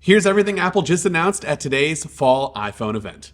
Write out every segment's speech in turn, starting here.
Here's everything Apple just announced at today's fall iPhone event.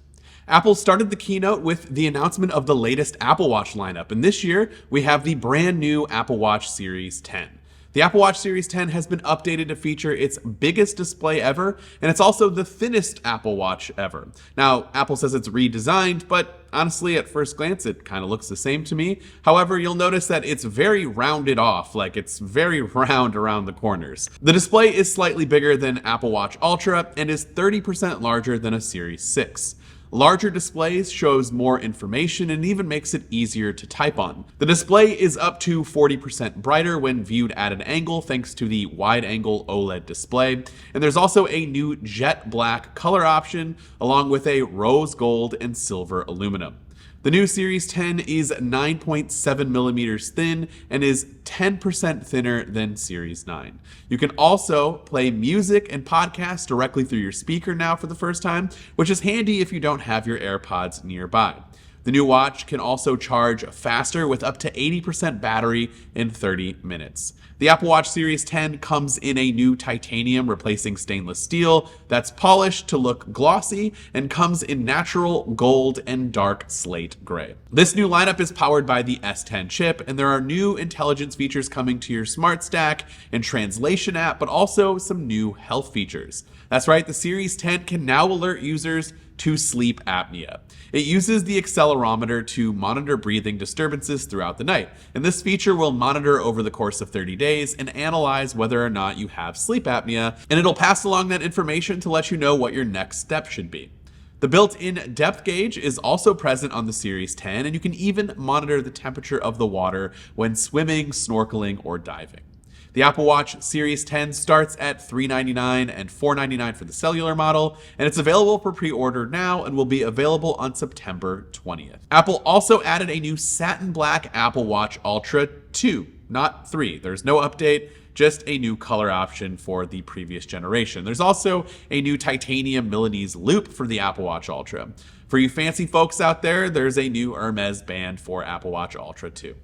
Apple started the keynote with the announcement of the latest Apple Watch lineup, and this year we have the brand new Apple Watch Series 10. The Apple Watch Series 10 has been updated to feature its biggest display ever, and it's also the thinnest Apple Watch ever. Now, Apple says it's redesigned, but honestly, at first glance, it kind of looks the same to me. However, you'll notice that it's very rounded off, like it's very round around the corners. The display is slightly bigger than Apple Watch Ultra and is 30% larger than a Series 6. Larger displays shows more information and even makes it easier to type on. The display is up to 40% brighter when viewed at an angle thanks to the wide-angle OLED display. And there's also a new jet black color option along with a rose gold and silver aluminum. The new Series 10 is 9.7 millimeters thin and is 10% thinner than Series 9. You can also play music and podcasts directly through your speaker now for the first time, which is handy if you don't have your AirPods nearby. The new watch can also charge faster with up to 80% battery in 30 minutes. The Apple Watch Series 10 comes in a new titanium replacing stainless steel that's polished to look glossy and comes in natural gold and dark slate gray. This new lineup is powered by the S10 chip, and there are new intelligence features coming to your smart stack and translation app, but also some new health features. That's right, the Series 10 can now alert users to sleep apnea. It uses the accelerometer to monitor breathing disturbances throughout the night, and this feature will monitor over the course of 30 days and analyze whether or not you have sleep apnea, and it'll pass along that information to let you know what your next step should be. The built-in depth gauge is also present on the Series 10, and you can even monitor the temperature of the water when swimming, snorkeling, or diving. The Apple Watch Series 10 starts at $399 and $499 for the cellular model, and it's available for pre-order now and will be available on September 20th. Apple also added a new satin black Apple Watch Ultra 2, not 3. There's no update, just a new color option for the previous generation. There's also a new titanium Milanese loop for the Apple Watch Ultra. For you fancy folks out there, there's a new Hermes band for Apple Watch Ultra 2.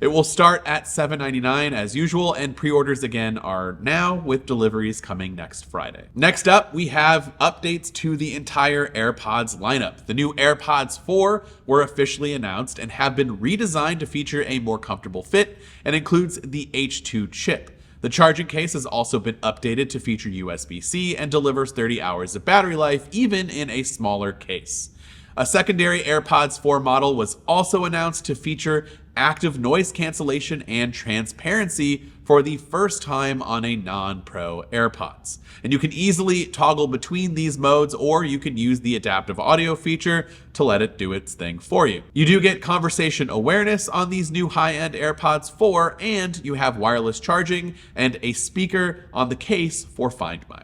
It will start at $799 as usual, and pre-orders again are now, with deliveries coming next Friday. Next up, we have updates to the entire AirPods lineup. The new AirPods 4 were officially announced and have been redesigned to feature a more comfortable fit and includes the H2 chip. The charging case has also been updated to feature USB-C and delivers 30 hours of battery life, even in a smaller case. A secondary AirPods 4 model was also announced to feature active noise cancellation and transparency for the first time on a non-Pro AirPods. And you can easily toggle between these modes, or you can use the adaptive audio feature to let it do its thing for you. You do get conversation awareness on these new high-end AirPods 4, and you have wireless charging and a speaker on the case for Find My.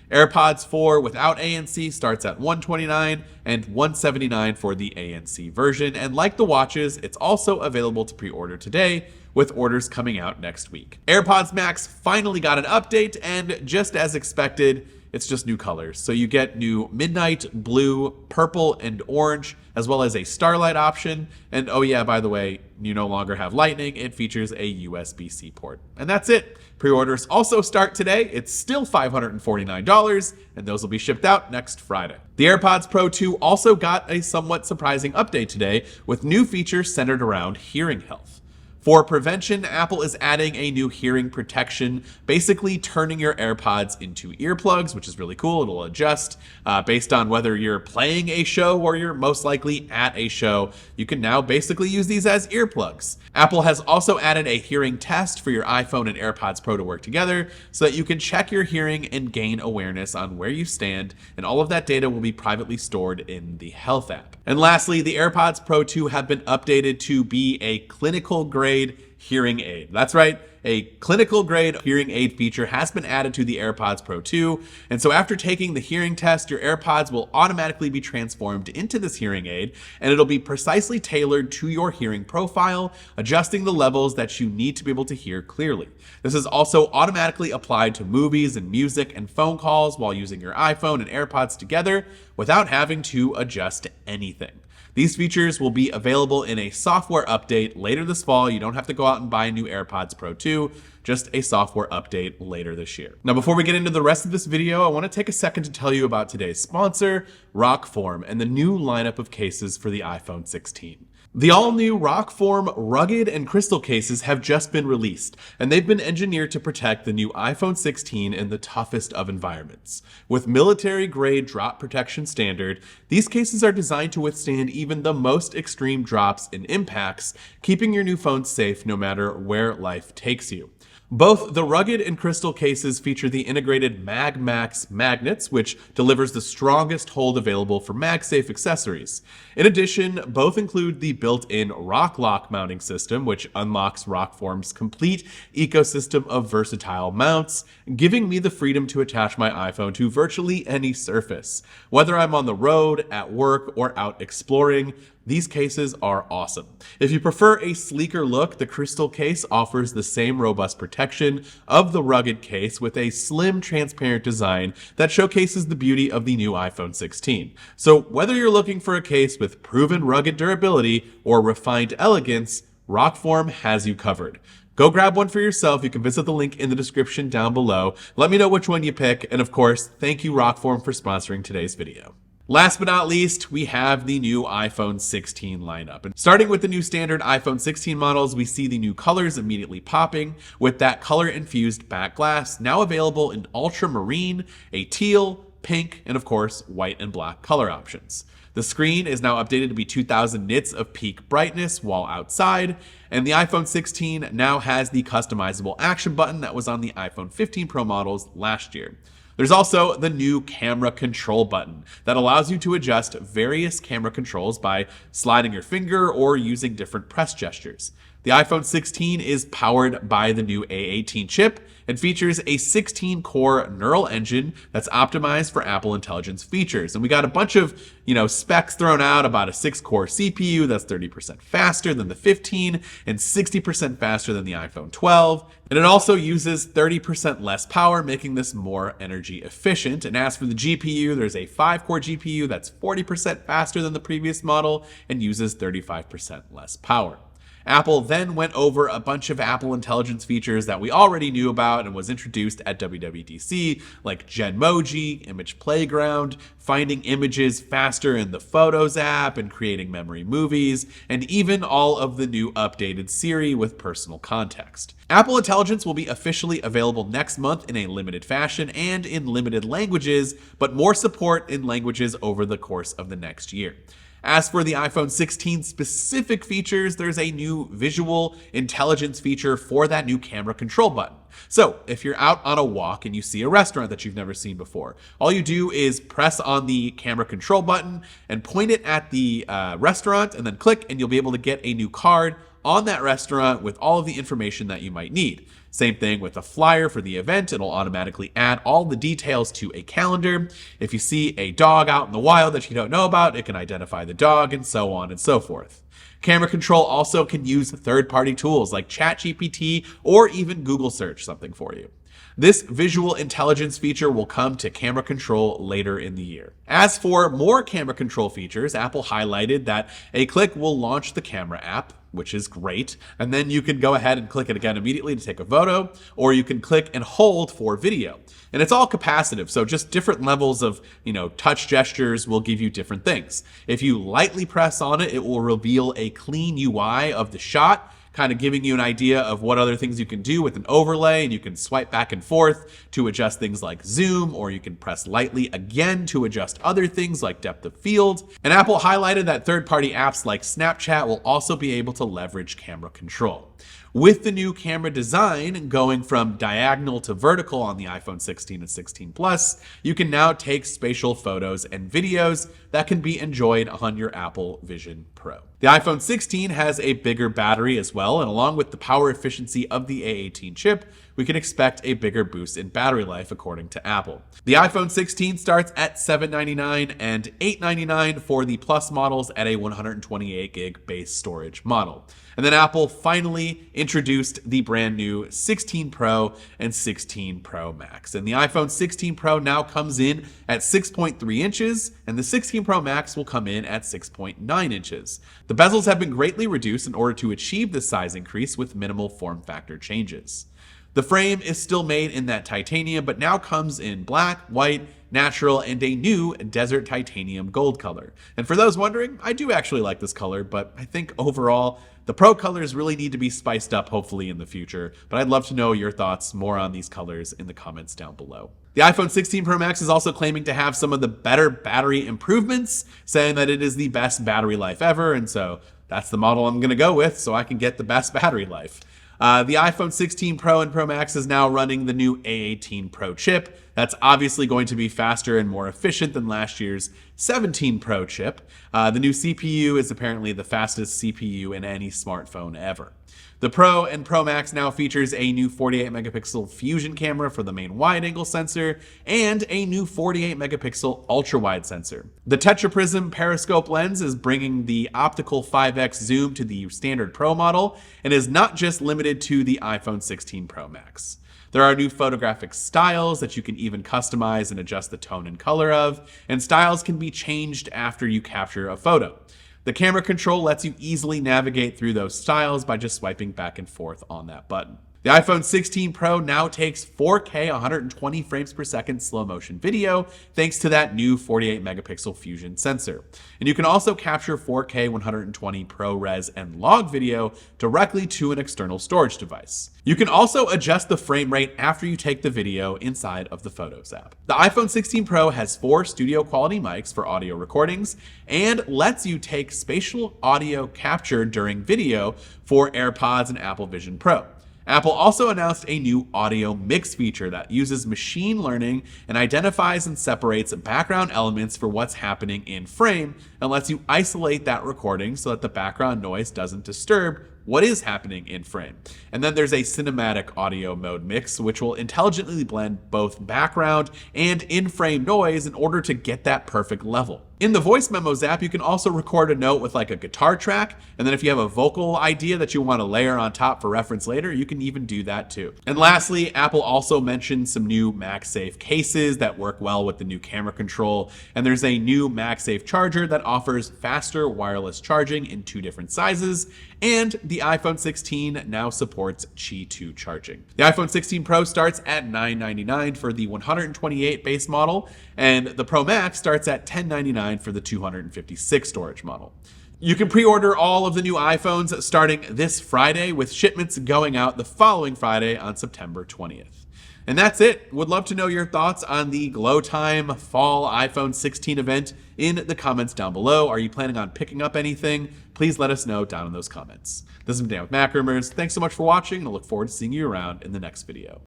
AirPods 4 without ANC starts at $129 and $179 for the ANC version, and like the watches, it's also available to pre-order today, with orders coming out next week. AirPods Max finally got an update, and just as expected, it's just new colors. So you get new midnight blue, purple, and orange, as well as a starlight option. And oh yeah, by the way, you no longer have lightning. It features a USB-C port. And that's it. Pre-orders also start today. It's still $549, and those will be shipped out next Friday. The AirPods Pro 2 also got a somewhat surprising update today, with new features centered around hearing health. For prevention, Apple is adding a new hearing protection, basically turning your AirPods into earplugs, which is really cool. It'll adjust based on whether you're playing a show or you're most likely at a show. You can now basically use these as earplugs. Apple has also added a hearing test for your iPhone and AirPods Pro to work together so that you can check your hearing and gain awareness on where you stand, and all of that data will be privately stored in the Health app. And lastly, the AirPods Pro 2 have been updated to be a clinical grade hearing aid. That's right, a clinical grade hearing aid feature has been added to the AirPods Pro 2, and so after taking the hearing test, your AirPods will automatically be transformed into this hearing aid, and it'll be precisely tailored to your hearing profile, adjusting the levels that you need to be able to hear clearly. This is also automatically applied to movies and music and phone calls while using your iPhone and AirPods together without having to adjust anything. These features will be available in a software update later this fall. You don't have to go out and buy a new AirPods Pro 2. just a software update later this year. Now, before we get into the rest of this video, I want to take a second to tell you about today's sponsor, Rokform, and the new lineup of cases for the iPhone 16. The all-new Rokform Rugged and Crystal cases have just been released, and they've been engineered to protect the new iPhone 16 in the toughest of environments. With military-grade drop protection standard, these cases are designed to withstand even the most extreme drops and impacts, keeping your new phone safe no matter where life takes you. Both the Rugged and Crystal cases feature the integrated MAGMAX magnets, which delivers the strongest hold available for MagSafe accessories. In addition, both include the built-in RokLock mounting system, which unlocks Rokform's complete ecosystem of versatile mounts, giving me the freedom to attach my iPhone to virtually any surface. Whether I'm on the road, at work, or out exploring, these cases are awesome. If you prefer a sleeker look, the Crystal case offers the same robust protection of the Rugged case with a slim, transparent design that showcases the beauty of the new iPhone 16. So whether you're looking for a case with proven rugged durability or refined elegance, Rokform has you covered. Go grab one for yourself. You can visit the link in the description down below. Let me know which one you pick. And of course, thank you Rokform for sponsoring today's video. Last but not least, we have the new iPhone 16 lineup. And starting with the new standard iPhone 16 models, we see the new colors immediately popping with that color-infused back glass now available in ultramarine, a teal, pink, and of course, white and black color options. The screen is now updated to be 2000 nits of peak brightness while outside, and the iPhone 16 now has the customizable action button that was on the iPhone 15 Pro models last year. There's also the new camera control button that allows you to adjust various camera controls by sliding your finger or using different press gestures. The iPhone 16 is powered by the new A18 chip and features a 16-core neural engine that's optimized for Apple Intelligence features. And we got a bunch of, specs thrown out about a 6-core CPU that's 30% faster than the 15 and 60% faster than the iPhone 12. And it also uses 30% less power, making this more energy efficient. And as for the GPU, there's a 5-core GPU that's 40% faster than the previous model and uses 35% less power. Apple then went over a bunch of Apple Intelligence features that we already knew about and was introduced at WWDC, like Genmoji, Image Playground, finding images faster in the Photos app and creating memory movies, and even all of the new updated Siri with personal context. Apple Intelligence will be officially available next month in a limited fashion and in limited languages, but more support in languages over the course of the next year. As for the iPhone 16 specific features, there's a new visual intelligence feature for that new camera control button. So if you're out on a walk and you see a restaurant that you've never seen before, all you do is press on the camera control button and point it at the restaurant and then click, and you'll be able to get a new card on that restaurant with all of the information that you might need. Same thing with a flyer for the event. It'll automatically add all the details to a calendar. If you see a dog out in the wild that you don't know about, it can identify the dog, and so on and so forth. Camera control also can use third-party tools like ChatGPT or even Google search something for you. This visual intelligence feature will come to camera control later in the year. As for more camera control features, Apple highlighted that a click will launch the camera app, which is great. And then you can go ahead and click it again immediately to take a photo, or you can click and hold for video. And it's all capacitive, so just different levels of, touch gestures will give you different things. If you lightly press on it, it will reveal a clean UI of the shot, kind of giving you an idea of what other things you can do with an overlay, and you can swipe back and forth to adjust things like zoom, or you can press lightly again to adjust other things like depth of field. And Apple highlighted that third-party apps like Snapchat will also be able to leverage camera control. With the new camera design going from diagonal to vertical on the iPhone 16 and 16 Plus, you can now take spatial photos and videos that can be enjoyed on your Apple Vision Pro. The iPhone 16 has a bigger battery as well, and along with the power efficiency of the A18 chip, we can expect a bigger boost in battery life according to Apple. The iPhone 16 starts at $799 and $899 for the Plus models at a 128 gig base storage model. And then Apple finally introduced the brand new 16 Pro and 16 Pro Max. And the iPhone 16 Pro now comes in at 6.3 inches, and the 16 Pro Max will come in at 6.9 inches. The bezels have been greatly reduced in order to achieve this size increase with minimal form factor changes. The frame is still made in that titanium, but now comes in black, white, natural, and a new desert titanium gold color. And for those wondering, I do actually like this color, but I think overall, the Pro colors really need to be spiced up, hopefully in the future. But I'd love to know your thoughts more on these colors in the comments down below. The iPhone 16 Pro Max is also claiming to have some of the better battery improvements, saying that it is the best battery life ever, and so that's the model I'm going to go with so I can get the best battery life. The iPhone 16 Pro and Pro Max is now running the new A18 Pro chip. That's obviously going to be faster and more efficient than last year's 17 Pro chip. The new CPU is apparently the fastest CPU in any smartphone ever. The Pro and Pro Max now features a new 48 megapixel fusion camera for the main wide-angle sensor and a new 48 megapixel ultra-wide sensor. The tetraprism periscope lens is bringing the optical 5x zoom to the standard Pro model and is not just limited to the iPhone 16 Pro Max. There are new photographic styles that you can even customize and adjust the tone and color of, and styles can be changed after you capture a photo. The camera control lets you easily navigate through those styles by just swiping back and forth on that button. The iPhone 16 Pro now takes 4K 120 frames per second slow motion video thanks to that new 48 megapixel fusion sensor. And you can also capture 4K 120 ProRes and log video directly to an external storage device. You can also adjust the frame rate after you take the video inside of the Photos app. The iPhone 16 Pro has 4 studio quality mics for audio recordings and lets you take spatial audio capture during video for AirPods and Apple Vision Pro. Apple also announced a new audio mix feature that uses machine learning and identifies and separates background elements for what's happening in frame and lets you isolate that recording so that the background noise doesn't disturb what is happening in frame. And then there's a cinematic audio mode mix, which will intelligently blend both background and in-frame noise in order to get that perfect level. In the Voice Memos app, you can also record a note with like a guitar track, and then if you have a vocal idea that you want to layer on top for reference later, you can even do that too. And lastly, Apple also mentioned some new MagSafe cases that work well with the new camera control, and there's a new MagSafe charger that offers faster wireless charging in 2 different sizes, and the iPhone 16 now supports Qi 2 charging. The iPhone 16 Pro starts at $999 for the 128 base model, and the Pro Max starts at $1099 for the 256 storage model. You can pre-order all of the new iPhones starting this Friday, with shipments going out the following Friday on September 20th. And that's it. Would love to know your thoughts on the Glow Time Fall iPhone 16 event in the comments down below. Are you planning on picking up anything? Please let us know down in those comments. This has been Dan with MacRumors. Thanks so much for watching, and I look forward to seeing you around in the next video.